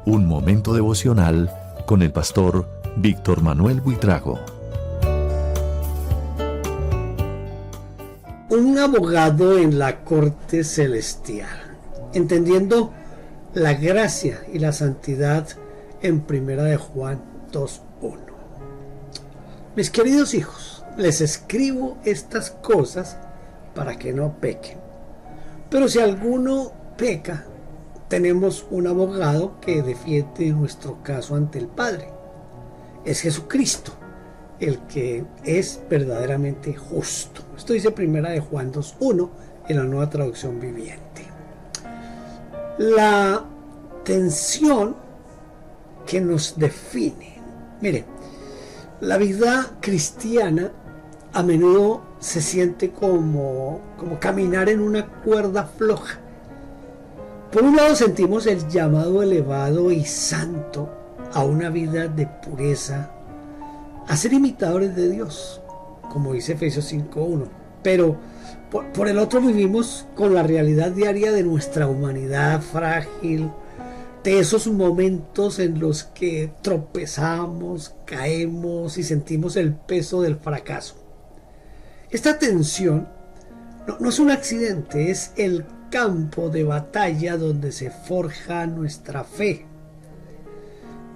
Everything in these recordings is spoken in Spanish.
Un momento devocional con el pastor Víctor Manuel Buitrago. Un abogado en la corte celestial, entendiendo la gracia y la santidad en Primera de Juan 2:1. Mis queridos hijos, les escribo estas cosas para que no pequen. Pero si alguno peca, tenemos un abogado que defiende nuestro caso ante el Padre. Es Jesucristo, el que es verdaderamente justo. Esto dice Primera de Juan 2:1 en la Nueva Traducción Viviente. La tensión que nos define. Mire, la vida cristiana a menudo se siente como caminar en una cuerda floja. Por un lado sentimos el llamado elevado y santo a una vida de pureza, a ser imitadores de Dios, como dice Efesios 5:1. Pero por el otro vivimos con la realidad diaria de nuestra humanidad frágil, de esos momentos en los que tropezamos, caemos y sentimos el peso del fracaso. Esta tensión no es un accidente, es el campo de batalla donde se forja nuestra fe.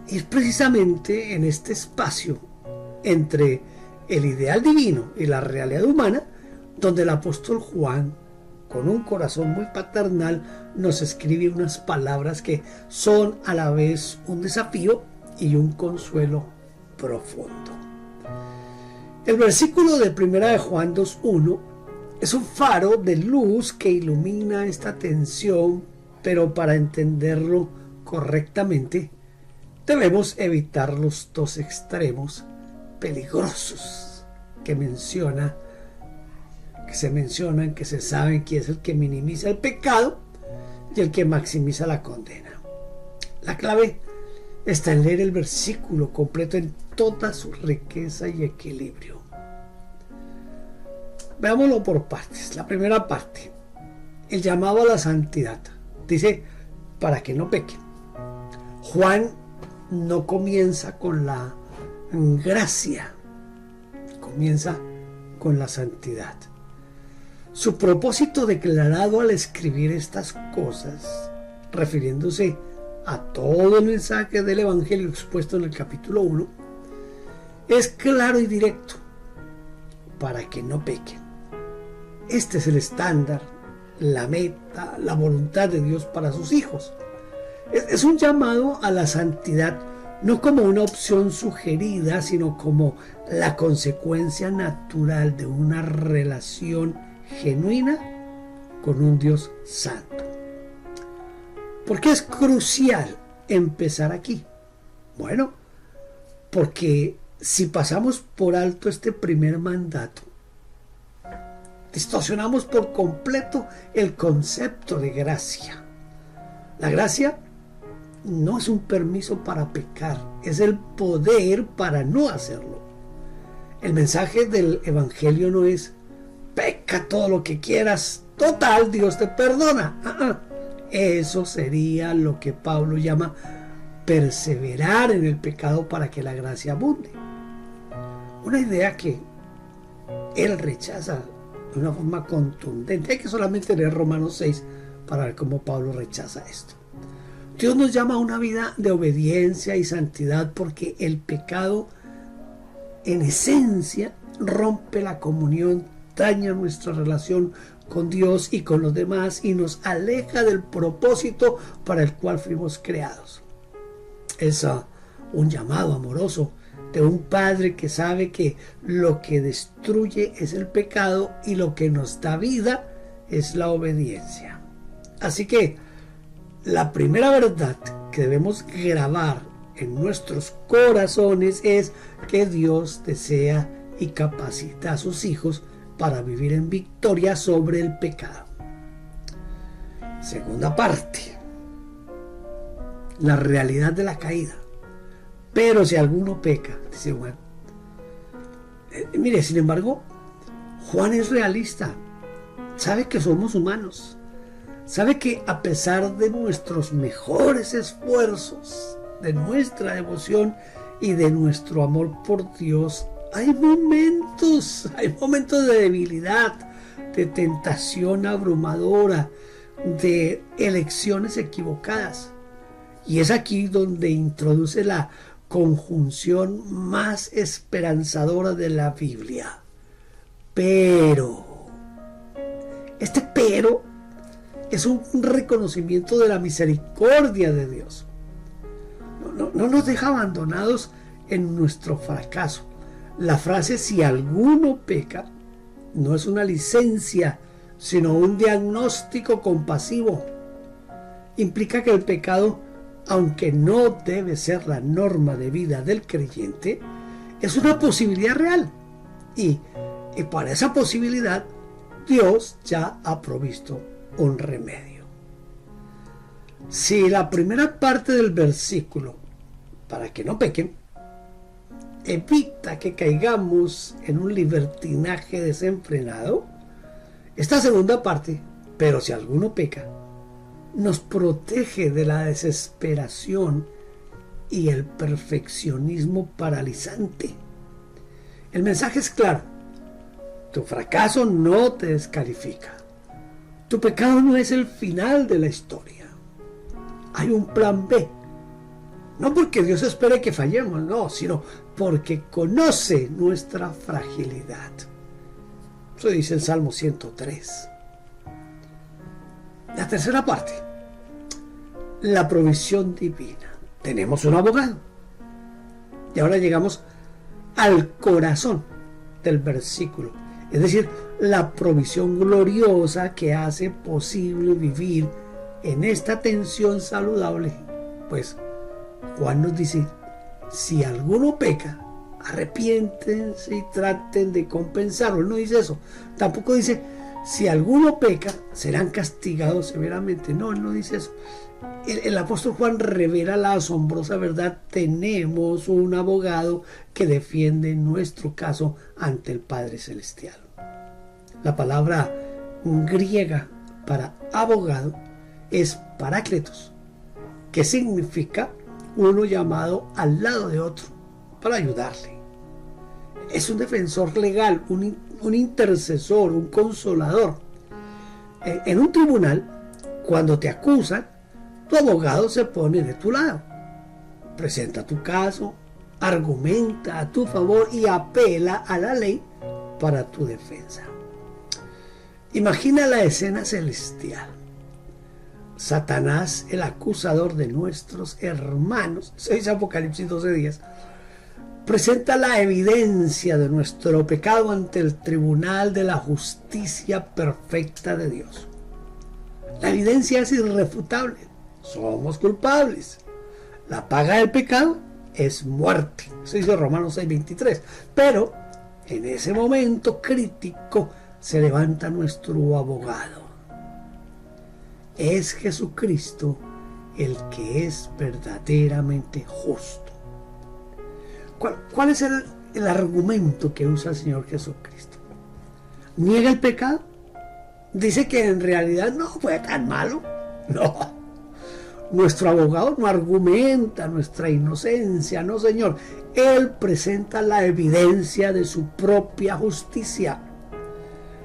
Y es precisamente en este espacio entre el ideal divino y la realidad humana donde el apóstol Juan, con un corazón muy paternal, nos escribe unas palabras que son a la vez un desafío y un consuelo profundo. El versículo de Primera de Juan 2:1 es un faro de luz que ilumina esta tensión, pero para entenderlo correctamente debemos evitar los dos extremos peligrosos que se mencionan, que se saben, que es el que minimiza el pecado y el que maximiza la condena. La clave está en leer el versículo completo en toda su riqueza y equilibrio. Veámoslo por partes. La primera parte, el llamado a la santidad. Dice, para que no pequen. Juan no comienza con la gracia, comienza con la santidad. Su propósito declarado al escribir estas cosas, refiriéndose a todo el mensaje del Evangelio expuesto en el capítulo 1, es claro y directo, para que no pequen. Este es el estándar, la meta, la voluntad de Dios para sus hijos. Es un llamado a la santidad, no como una opción sugerida, sino como la consecuencia natural de una relación genuina con un Dios santo. ¿Por qué es crucial empezar aquí? Bueno, porque si pasamos por alto este primer mandato, distorsionamos por completo el concepto de gracia. La gracia no es un permiso para pecar, es el poder para no hacerlo. El mensaje del Evangelio no es peca todo lo que quieras, total, Dios te perdona. Eso sería lo que Pablo llama perseverar en el pecado para que la gracia abunde. Una idea que él rechaza de una forma contundente. Hay que solamente leer Romanos 6 para ver cómo Pablo rechaza esto. Dios nos llama a una vida de obediencia y santidad porque el pecado en esencia rompe la comunión, daña nuestra relación con Dios y con los demás y nos aleja del propósito para el cual fuimos creados. Es un llamado amoroso de un padre que sabe que lo que destruye es el pecado y lo que nos da vida es la obediencia. Así que la primera verdad que debemos grabar en nuestros corazones es que Dios desea y capacita a sus hijos para vivir en victoria sobre el pecado. Segunda parte, la realidad de la caída. Pero si alguno peca, dice Juan. Mire, sin embargo, Juan es realista. Sabe que somos humanos. ¿Sabe que a pesar de nuestros mejores esfuerzos, de nuestra devoción y de nuestro amor por Dios, hay momentos de debilidad, de tentación abrumadora, de elecciones equivocadas? Y es aquí donde introduce la conjunción más esperanzadora de la Biblia. Pero, este pero es un reconocimiento de la misericordia de Dios. No nos deja abandonados en nuestro fracaso. La frase "si alguno peca" no es una licencia, sino un diagnóstico compasivo. Implica que el pecado, aunque no debe ser la norma de vida del creyente, es una posibilidad real. Y para esa posibilidad, Dios ya ha provisto un remedio. Si la primera parte del versículo, para que no pequen, evita que caigamos en un libertinaje desenfrenado, esta segunda parte, pero si alguno peca, nos protege de la desesperación y el perfeccionismo paralizante. El mensaje es claro: tu fracaso no te descalifica. Tu pecado no es el final de la historia. Hay un plan B. No porque Dios espere que fallemos, no, sino porque conoce nuestra fragilidad. Eso dice el Salmo 103. La tercera parte, la provisión divina. Tenemos un abogado. Y ahora llegamos al corazón del versículo, es decir, la provisión gloriosa que hace posible vivir en esta tensión saludable. Pues Juan nos dice: si alguno peca, arrepiéntense y traten de compensarlo. Él no dice eso. Tampoco dice: si alguno peca, serán castigados severamente. No, él no dice eso. El apóstol Juan revela la asombrosa verdad: tenemos un abogado que defiende nuestro caso ante el Padre Celestial. La palabra griega para abogado es parácletos, que significa uno llamado al lado de otro para ayudarle. Es un defensor legal, un intercesor, un consolador. En un tribunal, cuando te acusan, tu abogado se pone de tu lado, presenta tu caso, argumenta a tu favor y apela a la ley para tu defensa. Imagina la escena celestial. Satanás, el acusador de nuestros hermanos, 6 Apocalipsis 12:10, presenta la evidencia de nuestro pecado ante el tribunal de la justicia perfecta de Dios. La evidencia es irrefutable. Somos culpables. La paga del pecado es muerte. Eso dice Romanos 6:23. Pero en ese momento crítico se levanta nuestro abogado. Es Jesucristo el que es verdaderamente justo. ¿Cuál es el argumento que usa el Señor Jesucristo? ¿Niega el pecado? ¿Dice que en realidad no fue tan malo? No. Nuestro abogado no argumenta nuestra inocencia, no, Señor. Él presenta la evidencia de su propia justicia.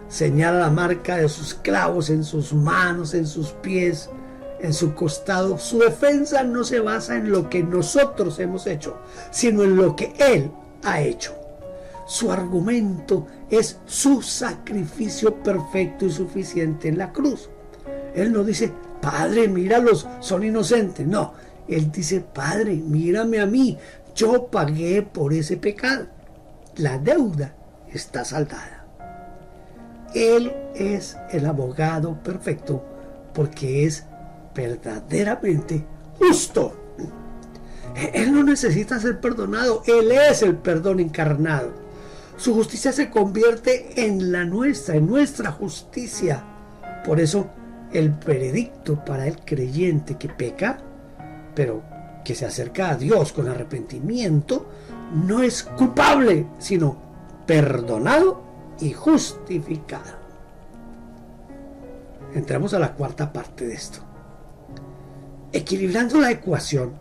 Señala la marca de sus clavos en sus manos, en sus pies, en su costado. Su defensa no se basa en lo que nosotros hemos hecho, sino en lo que Él ha hecho. Su argumento es su sacrificio perfecto y suficiente en la cruz. Él no dice: Padre, míralos, son inocentes. No, Él dice: Padre, mírame a mí, yo pagué por ese pecado. La deuda está saldada. Él es el abogado perfecto porque es verdaderamente justo. Él no necesita ser perdonado, Él es el perdón encarnado. Su justicia se convierte en la nuestra, en nuestra justicia. Por eso el veredicto para el creyente que peca, pero que se acerca a Dios con arrepentimiento, no es culpable, sino perdonado y justificado. entramos a la cuarta parte de esto. Equilibrando la ecuación,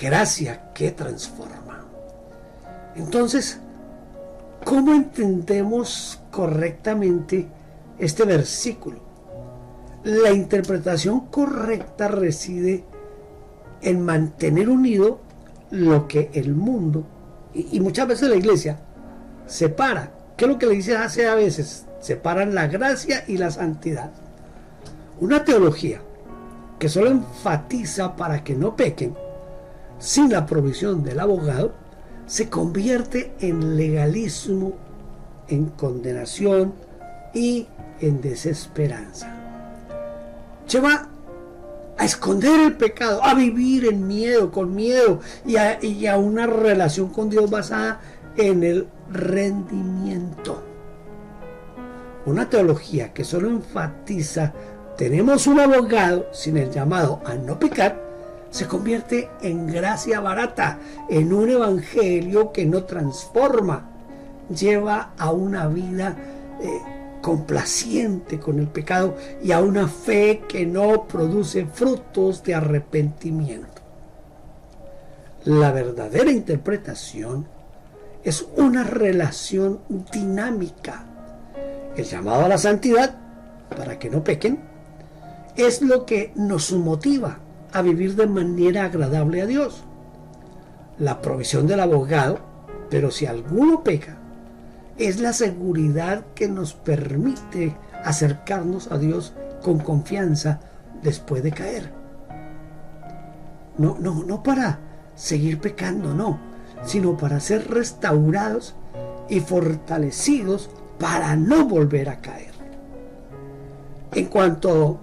gracia que transforma. Entonces, ¿cómo entendemos correctamente este versículo? La interpretación correcta reside en mantener unido lo que el mundo y muchas veces la iglesia separa. ¿Qué es lo que la iglesia hace a veces? Separan la gracia y la santidad. Una teología que solo enfatiza para que no pequen sin la provisión del abogado se convierte en legalismo, en condenación y en desesperanza. Lleva a esconder el pecado, a vivir en miedo, con miedo y a una relación con Dios basada en el rendimiento. Una teología que solo enfatiza tenemos un abogado sin el llamado a no pecar se convierte en gracia barata, en un evangelio que no transforma, lleva a una vida complaciente con el pecado y a una fe que no produce frutos de arrepentimiento. La verdadera interpretación es una relación dinámica. El llamado a la santidad, para que no pequen, es lo que nos motiva a vivir de manera agradable a Dios. La provisión del abogado, pero si alguno peca, es la seguridad que nos permite acercarnos a Dios con confianza después de caer. No para seguir pecando, no, sino para ser restaurados y fortalecidos para no volver a caer. En cuanto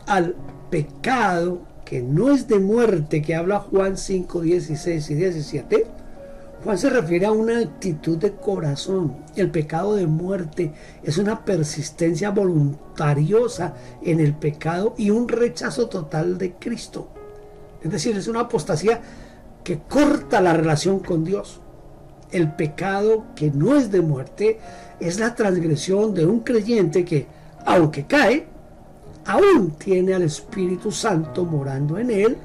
al pecado que no es de muerte, que habla Juan 5, 16 y 17, Juan se refiere a una actitud de corazón. El pecado de muerte es una persistencia voluntariosa en el pecado y un rechazo total de Cristo. Es decir, es una apostasía que corta la relación con Dios. El pecado que no es de muerte es la transgresión de un creyente que, aunque cae, aún tiene al Espíritu Santo morando en él,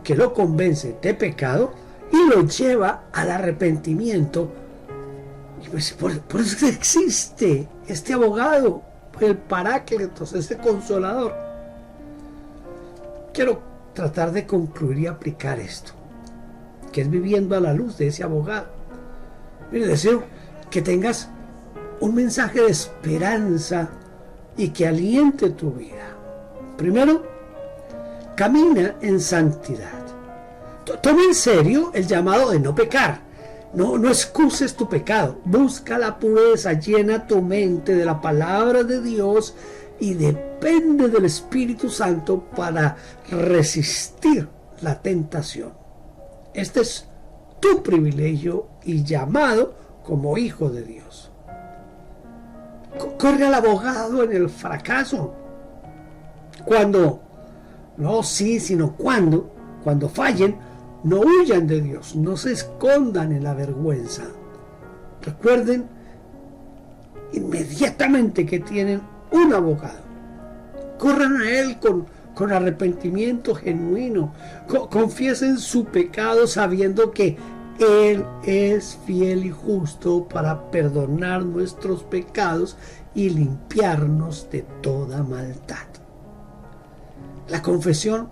que lo convence de pecado y lo lleva al arrepentimiento. Y pues por eso existe este abogado, el Paráclitos, este consolador. Quiero tratar de concluir y aplicar esto, que es viviendo a la luz de ese abogado. Mire, deseo que tengas un mensaje de esperanza y que aliente tu vida. Primero, camina en santidad. Toma en serio el llamado de no pecar. No excuses tu pecado. Busca la pureza, llena tu mente de la palabra de Dios y depende del Espíritu Santo para resistir la tentación. Este es tu privilegio y llamado como hijo de Dios. Corre al abogado en el fracaso. Cuando fallen, no huyan de Dios, no se escondan en la vergüenza. Recuerden inmediatamente que tienen un abogado. Corran a él con arrepentimiento genuino. Confiesen su pecado sabiendo que Él es fiel y justo para perdonar nuestros pecados y limpiarnos de toda maldad. La confesión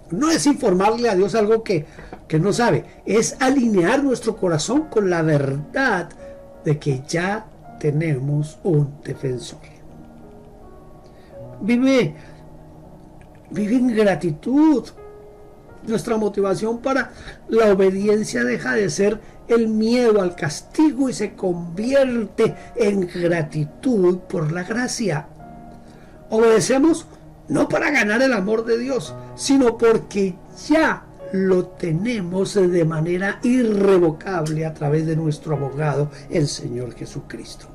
no es informarle a Dios algo que no sabe, es alinear nuestro corazón con la verdad de que ya tenemos un defensor. Vive en gratitud. Nuestra motivación para la obediencia deja de ser el miedo al castigo y se convierte en gratitud por la gracia. Obedecemos no para ganar el amor de Dios, sino porque ya lo tenemos de manera irrevocable a través de nuestro abogado, el Señor Jesucristo.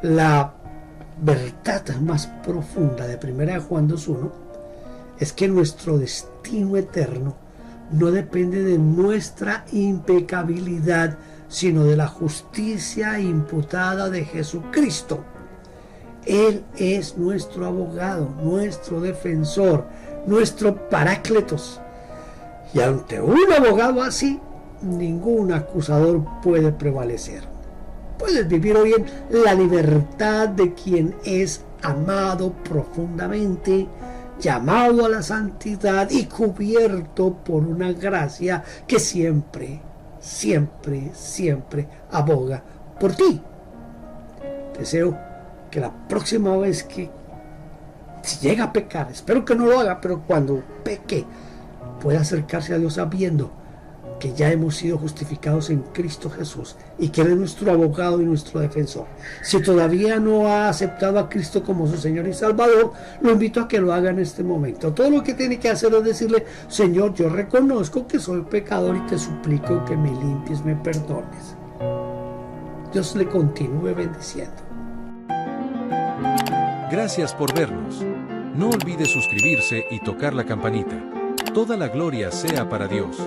La verdad más profunda de 1 Juan 2:1 es que nuestro destino eterno no depende de nuestra impecabilidad, sino de la justicia imputada de Jesucristo. Él es nuestro abogado, nuestro defensor, nuestro parácletos. Y ante un abogado así, ningún acusador puede prevalecer. Puedes vivir hoy en la libertad de quien es amado profundamente, llamado a la santidad y cubierto por una gracia que siempre, siempre, siempre aboga por ti. Deseo que la próxima vez que si llega a pecar, espero que no lo haga, pero cuando peque, pueda acercarse a Dios sabiendo que ya hemos sido justificados en Cristo Jesús y que Él es nuestro abogado y nuestro defensor. Si todavía no ha aceptado a Cristo como su Señor y Salvador, lo invito a que lo haga en este momento. Todo lo que tiene que hacer es decirle: Señor, yo reconozco que soy pecador y te suplico que me limpies, me perdones. Dios le continúe bendiciendo. Gracias por vernos. No olvide suscribirse y tocar la campanita. Toda la gloria sea para Dios.